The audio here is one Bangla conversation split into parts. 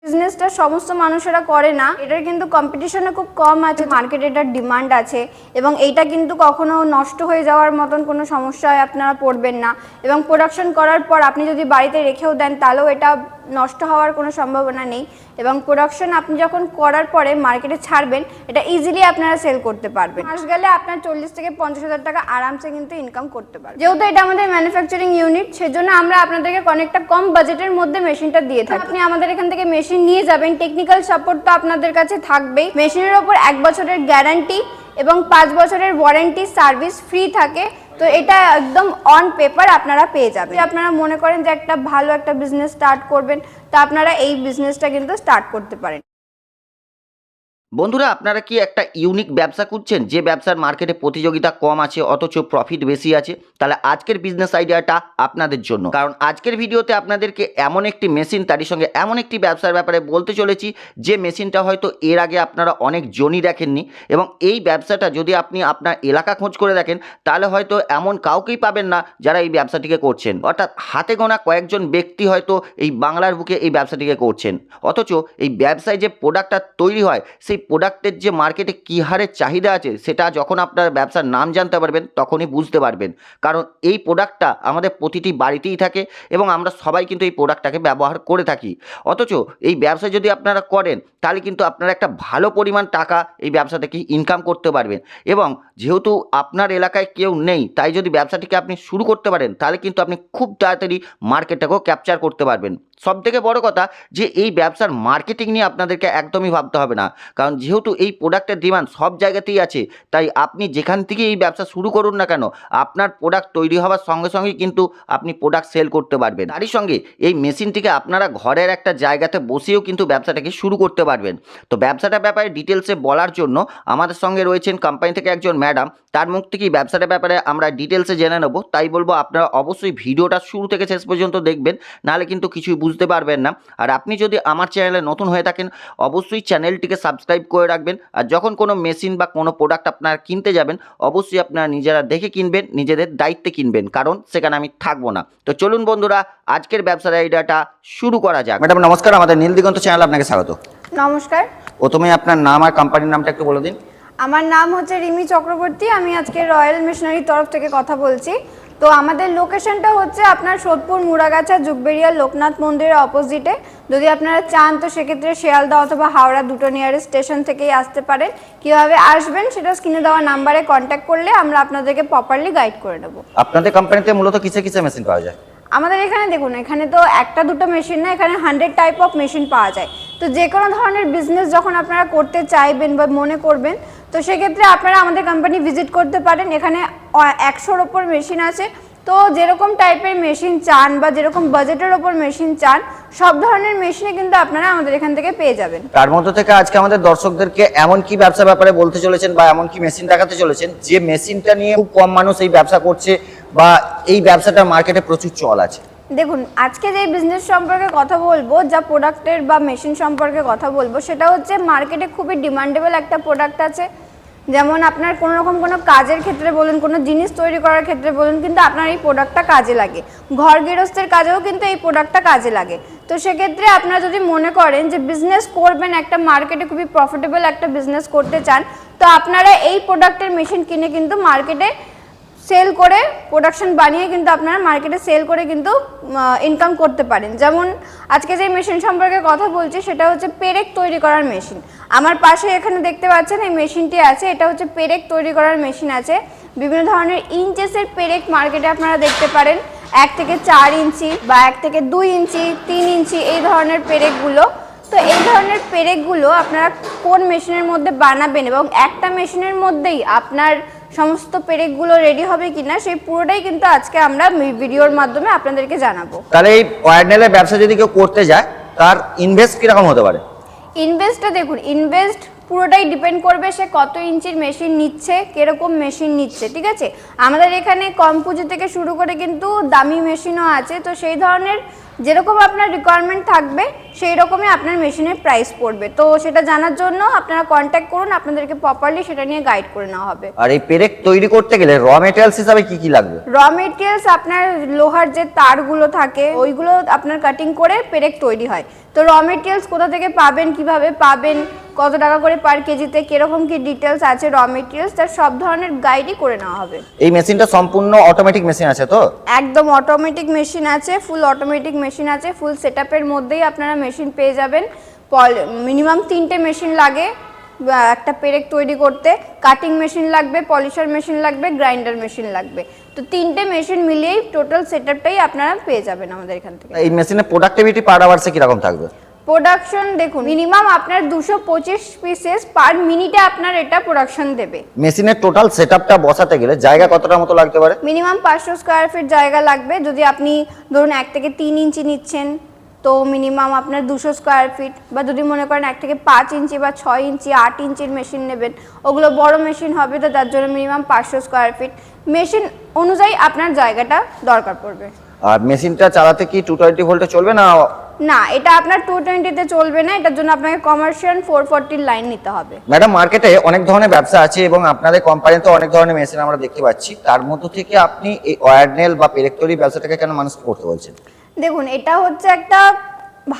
বিজনেসটা সমস্ত মানুষেরা করে না, এটার কিন্তু কম্পিটিশনে খুব কম আছে, মার্কেটে এটার ডিমান্ড আছে এবং এইটা কিন্তু কখনো নষ্ট হয়ে যাওয়ার মতন কোনো সমস্যায় আপনারা পড়বেন না। এবং প্রোডাকশন করার পর আপনি যদি বাড়িতে রেখেও দেন তাহলেও এটা নষ্ট হওয়ার কোনো সম্ভাবনা নেই। এবং প্রোডাকশন আপনি যখন করার পরে মার্কেটে ছাড়বেন, এটা ইজিলি আপনারা সেল করতে পারবেন। মাস গেলে আপনার 40 থেকে 50,000 টাকা আরামসে কিন্তু ইনকাম করতে পারবেন। যেহেতু এটা আমাদের ম্যানুফ্যাকচারিং ইউনিট, সেজন্য আমরা আপনাদেরকে অনেকটা কম বাজেটের মধ্যে মেশিনটা দিয়ে থাকি। আপনি আমাদের এখান থেকে মেশিন নিয়ে যাবেন, টেকনিক্যাল সাপোর্ট তো আপনাদের কাছে থাকবেই। মেশিনের ওপর 1 বছরের গ্যারান্টি এবং 5 বছরের ওয়ারেন্টি সার্ভিস ফ্রি থাকে। তো এটা একদম অন পেপার আপনারা পেয়ে যাবেন। আপনারা মনে করেন যে একটা ভালো একটা বিজনেস স্টার্ট করবেন, তো আপনারা এই বিজনেসটা কিন্তু স্টার্ট করতে পারেন। বন্ধুরা, আপনারা কি একটা ইউনিক ব্যবসা খুঁজছেন যে ব্যবসার মার্কেটে প্রতিযোগিতা কম আছে অথচ প্রফিট বেশি আছে? তাহলে আজকের বিজনেস আইডিয়াটা আপনাদের জন্য। কারণ আজকের ভিডিওতে আপনাদেরকে এমন একটি মেশিন, তারই সঙ্গে এমন একটি ব্যবসার ব্যাপারে বলতে চলেছি যে মেশিনটা হয়তো এর আগে আপনারা অনেক জনই দেখেননি। এবং এই ব্যবসাটা যদি আপনি আপনার এলাকা খোঁজ করে দেখেন তাহলে হয়তো এমন কাউকেই পাবেন না যারা এই ব্যবসাটিকে করছেন। অর্থাৎ হাতে গোনা কয়েকজন ব্যক্তি হয়তো এই বাংলার বুকে এই ব্যবসাটিকে করছেন। অথচ এই ব্যবসায় যে প্রোডাক্টটা তৈরি হয়, সেই প্রোডাক্টের যে মার্কেটে কী হারে চাহিদা আছে সেটা যখন আপনার ব্যবসার নাম জানতে পারবেন তখনই বুঝতে পারবেন। কারণ এই প্রোডাক্টটা আমাদের প্রতিটি বাড়িতেই থাকে এবং আমরা সবাই কিন্তু এই প্রোডাক্টটাকে ব্যবহার করে থাকি। অথচ এই ব্যবসা যদি আপনারা করেন তাহলে কিন্তু আপনারা একটা ভালো পরিমাণ টাকা এই ব্যবসা থেকে ইনকাম করতে পারবেন। এবং যেহেতু আপনার এলাকায় কেউ নেই, তাই যদি ব্যবসাটিকে আপনি শুরু করতে পারেন তাহলে কিন্তু আপনি খুব তাড়াতাড়ি মার্কেটটাকেও ক্যাপচার করতে পারবেন। সবথেকে বড় কথা যে এই ব্যবসার মার্কেটিং নিয়ে আপনাদেরকে একদমই ভাবতে হবে না, কারণ যেহেতু এই প্রোডাক্টের ডিমান্ড সব জায়গাতেই আছে, তাই আপনি যেখান থেকে এই ব্যবসা শুরু করুন না কেন, আপনার প্রোডাক্ট তৈরি হওয়ার সঙ্গে সঙ্গে কিন্তু আপনি প্রোডাক্ট সেল করতে পারবেন। তারই সঙ্গে এই মেশিনটিকে আপনারা ঘরের একটা জায়গাতে বসেও কিন্তু ব্যবসাটাকে শুরু করতে পারবেন। তো ব্যবসাটার ব্যাপারে ডিটেলসে বলার জন্য আমাদের সঙ্গে রয়েছেন কোম্পানি থেকে একজন ম্যাডাম। তার মুখ থেকেই ব্যবসাটার ব্যাপারে আমরা ডিটেলসে জেনে নেব। তাই বলবো আপনারা অবশ্যই ভিডিওটা শুরু থেকে শেষ পর্যন্ত দেখবেন, নাহলে কিন্তু কিছুই বুঝতে পারবেন না। আর আপনি যদি আমার চ্যানেলে নতুন হয়ে থাকেন অবশ্যই চ্যানেলটিকে সাবস্ক্রাইব করে রাখবেন। আর যখন কোনো মেশিন বা কোনো প্রোডাক্ট আপনারা কিনতে যাবেন অবশ্যই আপনারা নিজেরা দেখে কিনবেন, নিজেদের দায়িত্বে কিনবেন, কারণ সেখানে আমি থাকবো না। তো চলুন বন্ধুরা, আজকের ব্যবসার আইডিয়াটা শুরু করা যাক। ম্যাডাম নমস্কার, আমাদের নীল দিগন্ত চ্যানেলে আপনাকে স্বাগত। নমস্কার। প্রথমে আপনার নাম আর কোম্পানির নামটা একটু বলে দিন। আমার নাম হচ্ছে রিমি চক্রবর্তী, আমি আজকে রয়্যাল মিশনারির তরফ থেকে কথা বলছি। তো আমাদের লোকেশনটা হচ্ছে আপনার সোদপুর মুড়াগাছা যুগবেড়িয়া লোকনাথ মন্দিরের অপোজিটে। যদি আপনারা চান তো সেক্ষেত্রে শিয়ালদা অথবা হাওড়া দুটো নিয়ারেস্ট স্টেশন থেকেই আসতে পারেন। কীভাবে আসবেন সেটা স্ক্রিনে দেওয়া নাম্বারে কন্ট্যাক্ট করলে আমরা আপনাদেরকে প্রপারলি গাইড করে দেব। আপনাদের কোম্পানিতে মূলত কিসে কিসে মেশিন পাওয়া যায়? আমাদের এখানে দেখুন, এখানে তো একটা দুটো মেশিন না, এখানে 100 টাইপ অফ মেশিন পাওয়া যায়। তো যে কোনো ধরনের বিজনেস যখন আপনারা করতে চাইবেন বা মনে করবেন তো সেক্ষেত্রে আপনারা আমাদের কোম্পানি ভিজিট করতে পারেন। এখানে 100-র ওপর মেশিন আছে। তো যেরকম টাইপের মেশিন চান বা যেরকম বাজেটের ওপর মেশিন চান, সব ধরনের মেশিনে কিন্তু আপনারা আমাদের এখান থেকে পেয়ে যাবেন। তার মধ্যে থেকে আজকে আমাদের দর্শকদেরকে এমন কি ব্যবসা ব্যাপারে বলতে চলেছেন বা এমন কি মেশিন দেখাতে চলেছেন যে মেশিনটা নিয়ে খুব কম মানুষ এই ব্যবসা করছে বা এই ব্যবসাটা মার্কেটে প্রচুর চল আছে? দেখুন, আজকে যে বিজনেস সম্পর্কে কথা বলবো, যা প্রোডাক্টের বা মেশিন সম্পর্কে কথা বলবো, সেটা হচ্ছে মার্কেটে খুবই ডিমান্ডেবল একটা প্রোডাক্ট আছে। যেমন আপনার কোনো রকম কোনো কাজের ক্ষেত্রে বলুন, কোনো জিনিস তৈরি করার ক্ষেত্রে বলুন, কিন্তু আপনার এই প্রোডাক্টটা কাজে লাগে। ঘর গৃহস্থের কাজেও কিন্তু এই প্রোডাক্টটা কাজে লাগে। তো সেক্ষেত্রে আপনারা যদি মনে করেন যে বিজনেস করবেন, একটা মার্কেটে খুবই প্রফিটেবল একটা বিজনেস করতে চান, তো আপনারা এই প্রোডাক্টের মেশিন কিনে কিন্তু মার্কেটে সেল করে, প্রোডাকশন বানিয়ে কিন্তু আপনারা মার্কেটে সেল করে কিন্তু ইনকাম করতে পারেন। যেমন আজকে যে মেশিন সম্পর্কে কথা বলছি সেটা হচ্ছে পেরেক তৈরি করার মেশিন। আমার পাশে এখানে দেখতে পাচ্ছেন এই মেশিনটি আছে, এটা হচ্ছে পেরেক তৈরি করার মেশিন আছে। বিভিন্ন ধরনের ইঞ্চেসের পেরেক মার্কেটে আপনারা দেখতে পারেন, 1 থেকে 4 ইঞ্চি বা 1 থেকে 2 ইঞ্চি, 3 ইঞ্চি এই ধরনের পেরেকগুলো। তো এই ধরনের পেরেকগুলো আপনারা কোন মেশিনের মধ্যে বানাবেন এবং একটা মেশিনের মধ্যেই আপনার সমস্ত পেরেকগুলো রেডি হবে কিনা সেই পুরোটাই কিন্তু আজকে আমরা ভিডিওর মাধ্যমে আপনাদেরকে জানাবো। তাহলে এই ওয়্যার ব্যবসা যদি কেউ করতে যায় তার ইনভেস্ট কিরকম হতে পারে? ইনভেস্টটা দেখুন, ইনভেস্ট পুরোটাই ডিপেন্ড করবে সে কত ইঞ্চির মেশিন নিচ্ছে, কিরকম মেশিন নিচ্ছে, ঠিক আছে। আমাদের এখানে কম পুঁজি থেকে শুরু করে কিন্তু দামি মেশিনও আছে, তো সেই ধরনের যেরকম আপনার রিকোয়ারমেন্ট থাকবে সেই রকমই আপনার মেশিনের প্রাইস পড়বে। তো সেটা জানার জন্য আপনারা কন্ট্যাক্ট করুন, আপনাদেরকে প্রপারলি সেটা নিয়ে গাইড করে নেওয়া হবে। আর এই পেরেক তৈরি করতে গেলে র মেটেরিয়ালস হিসাবে কি কি লাগবে? র মেটেরিয়ালস আপনার লোহার যে তারগুলো থাকে ওইগুলো আপনার কাটিং করে পেরেক তৈরি হয়। তো র মেটেরিয়ালস কোথা থেকে পাবেন, কিভাবে পাবেন, কত টাকা করে পার কেজিতে, কিরকম কি ডিটেলস আছে র মেটেরিয়ালস, তার সব ধরনের গাইডই করে নেওয়া হবে। এই মেশিনটা সম্পূর্ণ অটোমেটিক মেশিন আছে তো? একদম অটোমেটিক মেশিন আছে, ফুল অটোমেটিক মেশিন আছে, ফুল সেটআপের মধ্যেই আপনারা মেশিন পেয়ে যাবেন। মিনিমাম 3টে মেশিন লাগে একটা পেরেক তৈরি করতে। কাটিং মেশিন লাগবে, পলিশার মেশিন লাগবে, গ্রাইন্ডার মেশিন লাগবে। তো 3টে মেশিন মিলিয়েই টোটাল সেটআপটাই আপনারা পেয়ে যাবেন আমাদের এখান থেকে। এই মেশিনের প্রোডাক্টিভিটি পার আওয়ার্সে কি রকম থাকবে? প্রোডাকশন দেখুন মিনিমাম আপনার 225 পিসেস পার মিনিটে আপনার এটা প্রোডাকশন দেবে। মেশিনের টোটাল সেটআপটা বসাতে গেলে জায়গা কতটা মতো লাগতে পারে? মিনিমাম 500 স্কয়ার ফিট জায়গা লাগবে। যদি আপনি ধরুন 1 থেকে 3 ইঞ্চি নিচ্ছেন তো মিনিমাম আপনার 200 স্কয়ার ফিট, বা যদি মনে করেন 1 থেকে 5 ইঞ্চি বা 6 ইঞ্চি 8 ইঞ্চির মেশিন নেবেন, ওগুলো বড় মেশিন হবে, তো তার জন্য মিনিমাম 500 স্কয়ার ফিট। মেশিন অনুযায়ী আপনার জায়গাটা দরকার পড়বে। আর মেশিনটা চালাতে কি 220 ভোল্টে চলবে না? না, এটা আপনার 220 তে চলবে না, এটার জন্য আপনাকে কমার্শিয়াল 440 লাইন নিতে হবে। ম্যাডাম, মার্কেটে অনেক ধরনের ব্যবসা আছে এবং আপনাদের কোম্পানিতে অনেক ধরনের মেশিন আমরা দেখতে পাচ্ছি, তার মধ্য থেকে আপনি এই ওয়্যারনেল বা পেরেক তৈরি ব্যবসাটাকে কেন মানুষকে করতে বলছেন? দেখুন, এটা হচ্ছে একটা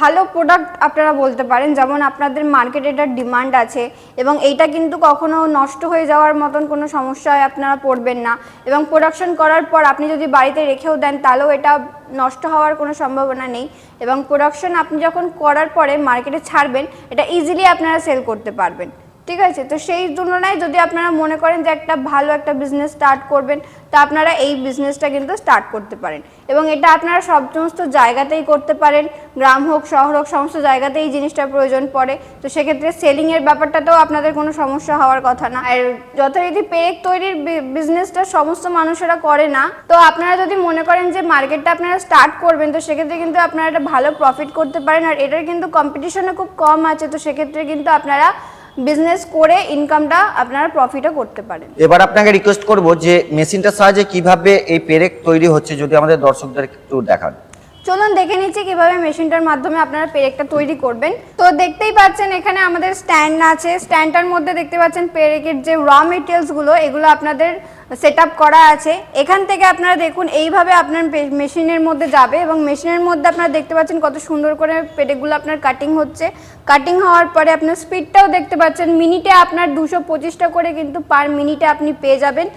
ভালো প্রোডাক্ট আপনারা বলতে পারেন, যেমন আপনাদের মার্কেটে এটার ডিমান্ড আছে এবং এইটা কিন্তু কখনো নষ্ট হয়ে যাওয়ার মতন কোনো সমস্যায় আপনারা পড়বেন না, এবং প্রোডাকশন করার পর আপনি যদি বাড়িতে রেখেও দেন তাহলেও এটা নষ্ট হওয়ার কোনো সম্ভাবনা নেই, এবং প্রোডাকশন আপনি যখন করার পরে মার্কেটে ছাড়বেন এটা ইজিলি আপনারা সেল করতে পারবেন, ঠিক আছে। তো সেই তুলনায় যদি আপনারা মনে করেন যে একটা ভালো একটা বিজনেস স্টার্ট করবেন, তা আপনারা এই বিজনেসটা কিন্তু স্টার্ট করতে পারেন, এবং এটা আপনারা সমস্ত জায়গাতেই করতে পারেন, গ্রাম হোক শহর হোক সমস্ত জায়গাতেই এই জিনিসটার প্রয়োজন পড়ে। তো সেক্ষেত্রে সেলিংয়ের ব্যাপারটাতেও আপনাদের কোনো সমস্যা হওয়ার কথা না। আর যথারীতি পেরেক তৈরির বিজনেসটা সমস্ত মানুষেরা করে না, তো আপনারা যদি মনে করেন যে মার্কেটটা আপনারা স্টার্ট করবেন, তো সেক্ষেত্রে কিন্তু আপনারা একটা ভালো প্রফিট করতে পারেন। আর এটার কিন্তু কম্পিটিশনও খুব কম আছে, তো সেক্ষেত্রে কিন্তু আপনারা বিজনেস করে ইনকামটা আপনারা প্রফিটও করতে পারেন। এবার আপনাকে রিকোয়েস্ট করব যে মেশিনটার সাহায্যে কিভাবে এই পেরেক তৈরি হচ্ছে যদি আমাদের দর্শকদের একটু দেখান। চলুন দেখে নিচ্ছি কিভাবে মেশিনটার মাধ্যমে আপনারা পেরেকটা তৈরি করবেন। তো দেখতেই পাচ্ছেন এখানে আমাদের স্ট্যান্ড আছে, স্ট্যান্ডটার মধ্যে দেখতে পাচ্ছেন পেরেকের যে র মেটেরিয়ালসগুলো এগুলো আপনাদের সেটআপ করা আছে। এখান থেকে আপনারা দেখুন এইভাবে আপনার মেশিনের মধ্যে যাবে, এবং মেশিনের মধ্যে আপনারা দেখতে পাচ্ছেন কত সুন্দর করে পেরেকগুলো আপনার কাটিং হচ্ছে। কাটিং হওয়ার পরে আপনার স্পিডটাও দেখতে পাচ্ছেন, মিনিটে আপনার 225টা করে কিন্তু পার মিনিটে আপনি পেয়ে যাবেন।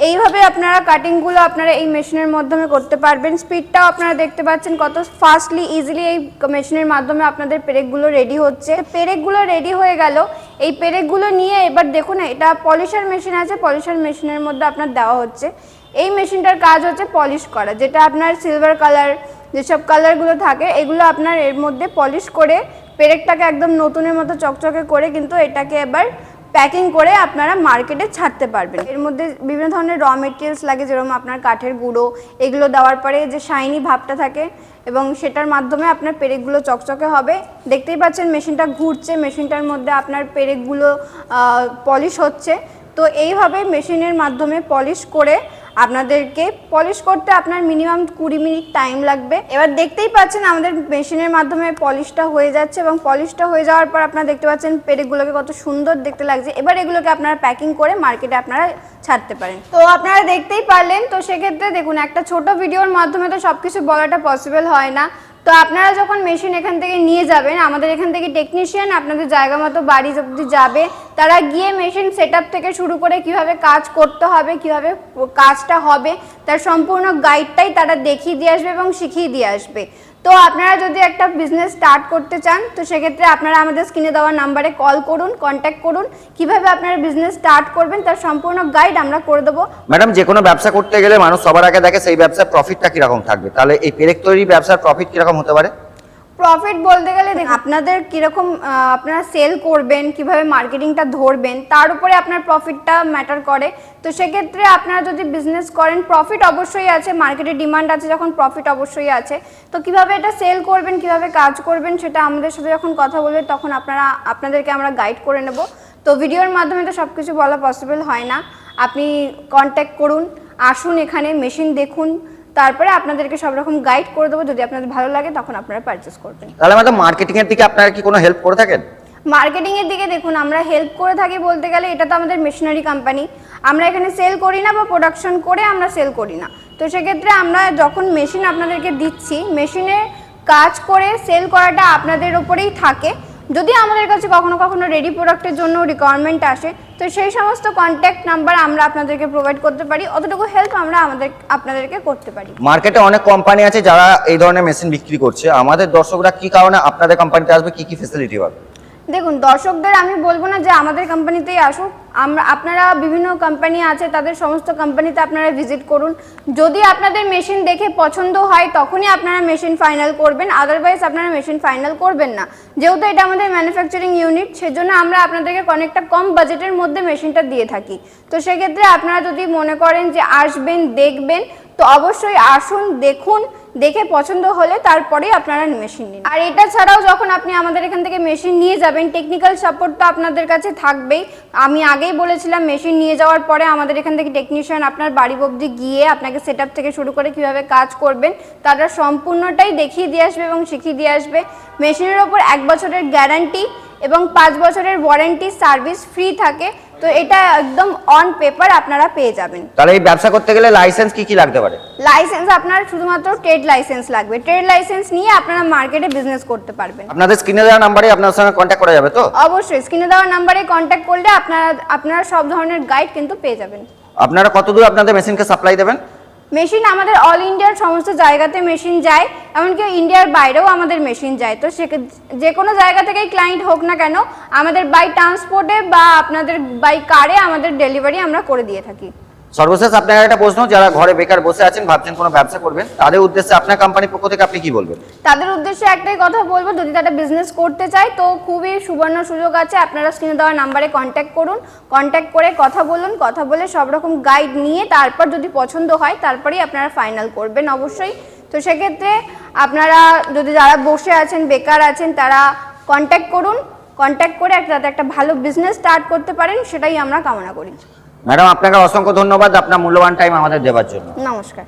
এইভাবে আপনারা কাটিংগুলো আপনারা এই মেশিনের মাধ্যমে করতে পারবেন। স্পিডটাও আপনারা দেখতে পাচ্ছেন কত ফাস্টলি ইজিলি এই মেশিনের মাধ্যমে আপনাদের পেরেকগুলো রেডি হচ্ছে। পেরেকগুলো রেডি হয়ে গেল, এই পেরেকগুলো নিয়ে এবার দেখুন এটা পলিশার মেশিন আছে, পলিশার মেশিনের মধ্যে আপনার দেওয়া হচ্ছে। এই মেশিনটার কাজ হচ্ছে পলিশ করা, যেটা আপনার সিলভার কালার যেসব কালারগুলো থাকে এগুলো আপনার এর মধ্যে পলিশ করে পেরেকটাকে একদম নতুনের মতো চকচকে করে কিন্তু এটাকে এবার প্যাকিং করে আপনারা মার্কেটে ছাড়তে পারবেন। এর মধ্যে বিভিন্ন ধরনের র মেটেরিয়ালস লাগে, যেরকম আপনার কাঠের গুঁড়ো, এগুলো দেওয়ার পরে যে শাইনি ভাবটা থাকে এবং সেটার মাধ্যমে আপনার পেরেকগুলো চকচকে হবে। দেখতেই পাচ্ছেন মেশিনটা ঘুরছে, মেশিনটার মধ্যে আপনার পেরেকগুলো পলিশ হচ্ছে। তো এইভাবে মেশিনের মাধ্যমে পলিশ করে আপনাদেরকে পলিশ করতে আপনার মিনিমাম 20 মিনিট টাইম লাগবে। এবার দেখতেই পাচ্ছেন আমাদের মেশিনের মাধ্যমে পলিশটা হয়ে যাচ্ছে, এবং পলিশটা হয়ে যাওয়ার পর আপনারা দেখতে পাচ্ছেন পেরেকগুলোকে কত সুন্দর দেখতে লাগছে। এবার এগুলোকে আপনারা প্যাকিং করে মার্কেটে আপনারা ছাড়তে পারেন। তো আপনারা দেখতেই পারলেন। তো সেক্ষেত্রে দেখুন একটা ছোট ভিডিওর মাধ্যমে তো সবকিছু বলাটা পসিবল হয় না। তো আপনারা যখন মেশিন এখান থেকে নিয়ে যাবেন, আমাদের এখান থেকে টেকনিশিয়ান আপনাদের জায়গা মতো বাড়ি অবধি যাবে, তারা গিয়ে মেশিন সেটআপ থেকে শুরু করে কিভাবে কাজ করতে হবে, কিভাবে কাজটা হবে তার সম্পূর্ণ গাইডটাই তারা দেখিয়ে দিয়ে আসবে এবং শিখিয়ে দিয়ে আসবে। তো আপনারা যদি একটা বিজনেস স্টার্ট করতে চান, তো সেক্ষেত্রে আপনারা আমাদের স্ক্রিনে দেওয়া নাম্বারে কল করুন, কন্ট্যাক্ট করুন, কিভাবে আপনারা বিজনেস স্টার্ট করবেন তার সম্পূর্ণ গাইড আমরা করে দেবো। ম্যাডাম, যে কোনো ব্যবসা করতে গেলে মানুষ সবার আগে দেখে সেই ব্যবসার প্রফিটটা কিরকম থাকবে, তাহলে এই পেরেক তৈরি ব্যবসার প্রফিট কিরকম হতে পারে? প্রফিট বলতে গেলে আপনাদের কিরকম আপনারা সেল করবেন, কিভাবে মার্কেটিংটা ধরবেন তার উপরে আপনার প্রফিটটা ম্যাটার করে। তো সেক্ষেত্রে আপনারা যদি বিজনেস করেন প্রফিট অবশ্যই আছে, মার্কেটে ডিমান্ড আছে যখন প্রফিট অবশ্যই আছে। তো কিভাবে এটা সেল করবেন, কিভাবে কাজ করবেন সেটা আমাদের সাথে যখন কথা বলবে তখন আপনাদেরকে আমরা গাইড করে নেব। তো ভিডিওর মাধ্যমে তো সব কিছু বলা পসিবল হয় না। আপনি কন্ট্যাক্ট করুন, আসুন এখানে, মেশিন দেখুন, তারপরে আপনাদেরকে সব রকম গাইড করে দেবো। যদি আপনাদের ভালো লাগে তখন আপনারা পারচেস করবেন। তাহলে ম্যাডাম মার্কেটিং এর দিকে আপনারা কি কোনো হেল্প করে থাকেন? মার্কেটিং এর দিকে দেখুন, আমরা হেল্প করে থাকি বলতে গেলে, এটা তো আমাদের মেশিনারি কোম্পানি, আমরা এখানে সেল করি না বা প্রোডাকশন করে আমরা সেল করি না। তো সেক্ষেত্রে আমরা যখন মেশিন আপনাদেরকে দিচ্ছি, মেশিনে কাজ করে সেল করাটা আপনাদের ওপরেই থাকে। যদি আমাদের কাছে কখনো কখনো রেডি প্রোডাক্টের জন্য রিকোয়ারমেন্ট আসে, তো সেই সমস্ত কন্ট্যাক্ট নাম্বার আমরা আপনাদেরকে প্রোভাইড করতে পারি, অতটুকু হেল্প আমরা আপনাদেরকে করতে পারি। মার্কেটে অনেক কোম্পানি আছে যারা এই ধরনের মেশিন বিক্রি করছে, আমাদের দর্শকরা কি কারণে আপনাদের কোম্পানিতে আসবে, কি কি ফ্যাসিলিটি পাবে? দেখুন, দর্শকদের আমি বলবো না যে আমাদের কোম্পানিতেই আসুক, আপনারা বিভিন্ন কোম্পানি আছে, তাদের সমস্ত কোম্পানিতে আপনারা ভিজিট করুন। যদি আপনাদের মেশিন দেখে পছন্দ হয় তখনই আপনারা মেশিন ফাইনাল করবেন, আদারওয়াইজ আপনারা মেশিন ফাইনাল করবেন না। যেহেতু এটা আমাদের ম্যানুফ্যাকচারিং ইউনিট, সেজন্য আমরা আপনাদেরকে অনেকটা কম বাজেটের মধ্যে মেশিনটা দিয়ে থাকি। তো সেক্ষেত্রে আপনারা যদি মনে করেন যে আসবেন, দেখবেন, তো অবশ্যই আসুন, দেখুন, দেখে পছন্দ হলে তারপরেই আপনারা মেশিন নিন। আর এটা ছাড়াও যখন আপনি আমাদের এখান থেকে মেশিন নিয়ে যাবেন, টেকনিক্যাল সাপোর্ট তো আপনাদের কাছে থাকবেই। আমি আগেই বলেছিলাম, মেশিন নিয়ে যাওয়ার পরে আমাদের এখান থেকে টেকনিশিয়ান আপনার বাড়ি অবধি গিয়ে আপনাকে সেটআপ থেকে শুরু করে কিভাবে কাজ করবেন তারা সম্পূর্ণটাই দেখিয়ে দিয়ে আসবে এবং শিখিয়ে দিয়ে আসবে। মেশিনের ওপর 1 বছরের গ্যারান্টি এবং 5 বছরের ওয়ারেন্টি সার্ভিস ফ্রি থাকে। তো এটা একদম অন পেপার আপনারা পেয়ে যাবেন। তাহলে এই ব্যবসা করতে গেলে লাইসেন্স কি কি লাগতে পারে? লাইসেন্স আপনার শুধুমাত্র ট্রেড লাইসেন্স লাগবে। ট্রেড লাইসেন্স নিয়ে আপনারা মার্কেটে বিজনেস করতে পারবেন। আপনাদের স্ক্রিনে দেওয়া নাম্বারে আপনার সঙ্গে কন্ট্যাক্ট করা যাবে তো? অবশ্যই স্ক্রিনে দেওয়া নাম্বারে কন্ট্যাক্ট করলে আপনারা সব ধরনের গাইড কিন্তু পেয়ে যাবেন। আপনারা কতদূর আপনাদের মেশিনকে সাপ্লাই দেবেন? মেশিন আমাদের অল ইন্ডিয়ার সমস্ত জায়গাতে মেশিন যায়, এমনকি ইন্ডিয়ার বাইরেও আমাদের মেশিন যায়। তো যে কোনো জায়গা থেকেই ক্লায়েন্ট হোক না কেন, আমাদের বাই ট্রান্সপোর্টে বা আপনাদের বাই কারে আমাদের ডেলিভারি আমরা করে দিয়ে থাকি। সর্বশেষ আপনার একটা প্রশ্ন, যারা ঘরে বেকার বসে আছেন, ভাবছেন কোনো ব্যবসা করবেন, তাদের উদ্দেশ্যে আপনার কোম্পানির পক্ষ থেকে আপনি কি বলবেন? তাদের উদ্দেশ্যে একটাই কথা বলবো, যদি তারা বিজনেস করতে চায় তো খুবই সুবর্ণ সুযোগ আছে। আপনারা স্ক্রিনে দেওয়া নাম্বারে কন্ট্যাক্ট করুন, কন্ট্যাক্ট করে কথা বলুন, কথা বলে সব রকম গাইড নিয়ে তারপর যদি পছন্দ হয় তারপরেই আপনারা ফাইনাল করবেন অবশ্যই। তো সেক্ষেত্রে আপনারা যদি যারা বসে আছেন, বেকার আছেন, তারা কন্ট্যাক্ট করুন, কন্ট্যাক্ট করে যাতে একটা ভালো বিজনেস স্টার্ট করতে পারেন সেটাই আমরা কামনা করি। ম্যাডাম আপনাকে অসংখ্য ধন্যবাদ আপনার মূল্যবান টাইম আমাদের দেওয়ার জন্য। নমস্কার।